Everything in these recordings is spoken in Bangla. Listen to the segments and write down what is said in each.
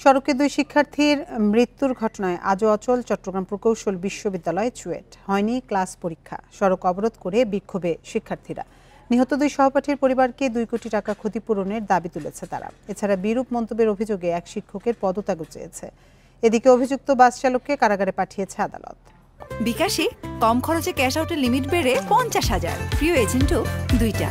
সড়কে দুই শিক্ষার্থীর মৃত্যুর ঘটনায় আজও অচল চট্টগ্রাম প্রকৌশল বিশ্ববিদ্যালয় চুয়েট। হয়নি ক্লাস পরীক্ষা, সড়ক অবরোধ করে বিক্ষোভে শিক্ষার্থীরা। নিহত দুই সহপাঠীর পরিবারকে 2 কোটি টাকা ক্ষতিপূরণের দাবি তুলেছে তারা। এছাড়া বিরূপ মন্তব্যের অভিযোগে এক শিক্ষকের পদত্যাগ চেয়েছে। এদিকে অভিযুক্ত বাস চালককে কারাগারে পাঠিয়েছে আদালত। বিকাশে কম খরচে ক্যাশ আউটের লিমিট বেড়ে 50,000, প্রিয় এজেন্টও 2টা।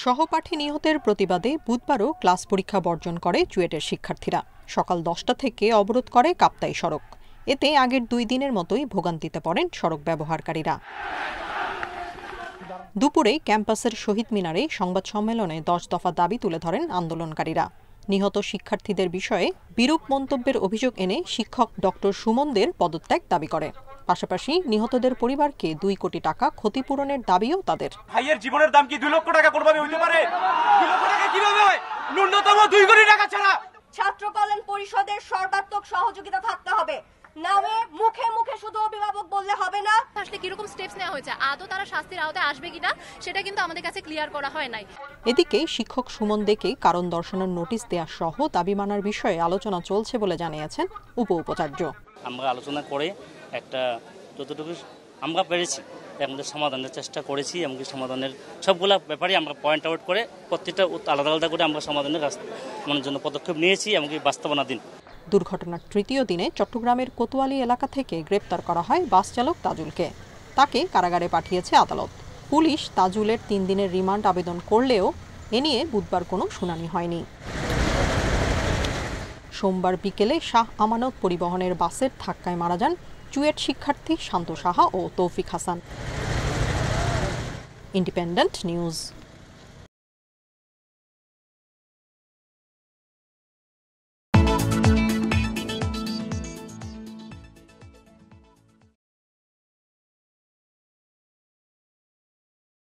সহপাঠী নিহতের প্রতিবাদে বুধবারও ক্লাস পরীক্ষা বর্জন করে চুয়েটের শিক্ষার্থীরা। সকাল 10টা থেকে অবরোধ করে কাপ্তাই সড়ক। এতে আগের 2 দিনের মতোই ভোগান্তিতে পড়েন সড়ক ব্যবহারকারীরা। দুপুরে ক্যাম্পাসের শহীদ মিনারে সংবাদ সম্মেলনে 10 দফা দাবি তুলে ধরেন আন্দোলনকারীরা। নিহত শিক্ষার্থীদের বিষয়ে বিরূপ মন্তব্যের অভিযোগ এনে শিক্ষক ডক্টর সুমনদের পদত্যাগ দাবি করে। পাশাপাশি নিহতদের পরিবারকে 2 কোটি টাকা ক্ষতিপূরণের দাবিও তাদের। ভাইয়ের জীবনের দাম কি 2 লক্ষ টাকা কোনোভাবে হইতে পারে? 2 লক্ষ টাকা কিভাবে হয়? ন্যূনতম 2 কোটি টাকা ছাড়া। ছাত্র কল্যাণ পরিষদের সর্বাত্মক সহযোগিতা থাকতে হবে। নামে মুখে মুখে শুধু অভিভাবক বললে হবে না। আসলে কিরকম স্টেপস নেওয়া হয়েছে, আদৌ তারা শাস্তির আওতায় আসবে কিনা সেটা কিন্তু আমাদের কাছে ক্লিয়ার করা হয় নাই। এদিকে শিক্ষক সুমন দেকে কারণ দর্শানোর নোটিশ দেওয়া সহ দাবি মানার বিষয়ে আলোচনা চলছে বলে জানিয়েছেন উপ-উপাচার্য। আমরা আলোচনা করে একটা যতটুকু আমরা পেরেছি আমাদের সমাধানের চেষ্টা করেছি। এমনকি সমাধানের সবগুলা ব্যাপারে আমরা পয়েন্ট আউট করে প্রত্যেকটা আলাদা আলাদা করে আমরা সমাধানের রাস্তার জন্য পদক্ষেপ নিয়েছি এমনকি বাস্তবায়নাধীন। দুর্ঘটনার তৃতীয় দিনে চট্টগ্রামের কোতোয়ালি এলাকা থেকে গ্রেপ্তার করা হয় বাস চালক তাজুলকে। তাকে কারাগারে পাঠিয়েছে আদালত। পুলিশ তাজুলের 3 দিনের রিমান্ড আবেদন করলেও এ নিয়ে বুধবার কোনো শুনানি হয়নি। সোমবার বিকেলে শাহ আমানত পরিবহনের বাসের ধাক্কায় মারা যান চুয়েট শিক্ষার্থী শান্ত সাহা ও তৌফিক হাসান। Independent news.